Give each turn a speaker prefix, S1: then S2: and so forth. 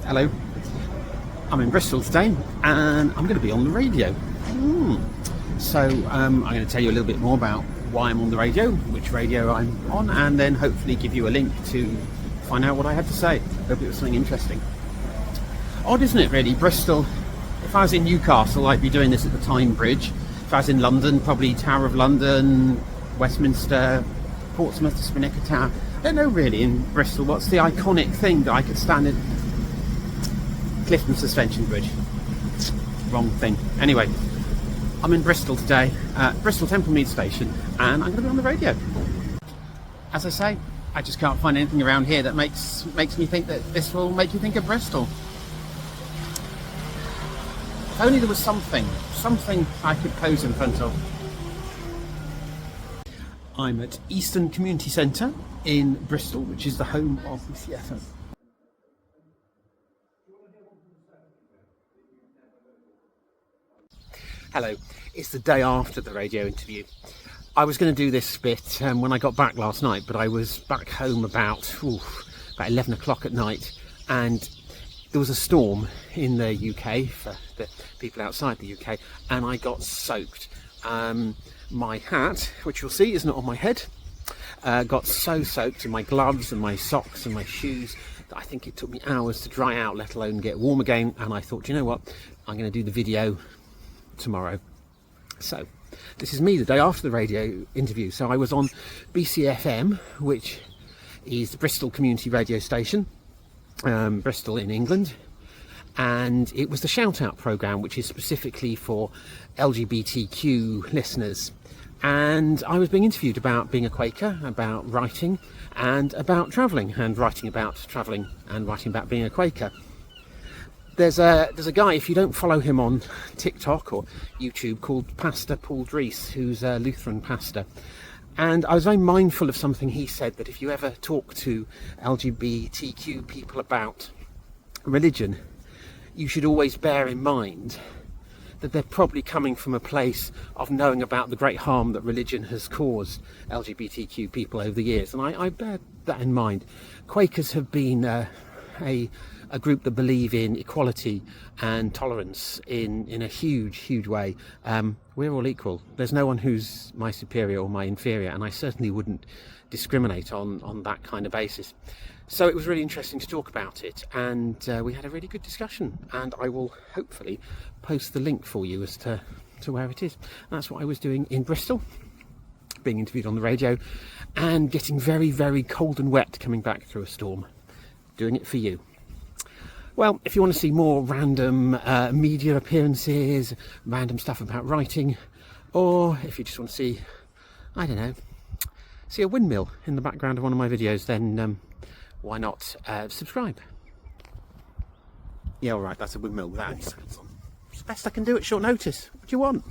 S1: Hello, I'm in Bristol today and I'm going to be on the radio. So I'm going to tell you a little bit more about why I'm on the radio, which radio I'm on, and then hopefully give you a link to find out what I had to say. Hope it was something interesting. Odd, isn't it, really? Bristol. If I was in Newcastle, I'd be doing this at the Tyne Bridge. If I was in London, probably Tower of London, Westminster, Portsmouth, Spinnaker Tower. I don't know really in Bristol what's the iconic thing that I could stand in. Clifton Suspension Bridge. Wrong thing. Anyway, I'm in Bristol today, Bristol Templemead Station, and I'm going to be on the radio. As I say, I just can't find anything around here that makes me think that this will make you think of Bristol. If only there was something I could pose in front of. I'm at Eastern Community Centre in Bristol, which is the home of BCFM. Hello, it's the day after the radio interview. I was going to do this bit when I got back last night, but I was back home about 11 o'clock at night, and there was a storm in the UK for the people outside the UK, and I got soaked. My hat, which you'll see is not on my head, got so soaked, in my gloves and my socks and my shoes, that I think it took me hours to dry out, let alone get warm again. And I thought, you know what, I'm going to do the video tomorrow. So this is me the day after the radio interview. So I was on BCFM, which is the Bristol community radio station, Bristol in England, and it was the shout out programme, which is specifically for LGBTQ listeners. And I was being interviewed about being a Quaker, about writing, and about travelling, and writing about travelling, and writing about being a Quaker. There's a guy, if you don't follow him on TikTok or YouTube, called Pastor Paul Drees, who's a Lutheran pastor. And I was very mindful of something he said, that if you ever talk to LGBTQ people about religion, you should always bear in mind that they're probably coming from a place of knowing about the great harm that religion has caused LGBTQ people over the years. And I bear that in mind. Quakers have been a group that believe in equality and tolerance in a huge way. We're all equal. There's no one who's my superior or my inferior, and I certainly wouldn't discriminate on that kind of basis. So it was really interesting to talk about it, and we had a really good discussion, and I will hopefully post the link for you as to where it is. And that's what I was doing in Bristol, being interviewed on the radio and getting very cold and wet coming back through a storm, doing it for you. Well, if you want to see more random media appearances, random stuff about writing, or if you just want to see, I don't know, see a windmill in the background of one of my videos, then why not subscribe? Yeah, alright, that's a windmill without any sounds on. It's the best I can do at short notice. What do you want?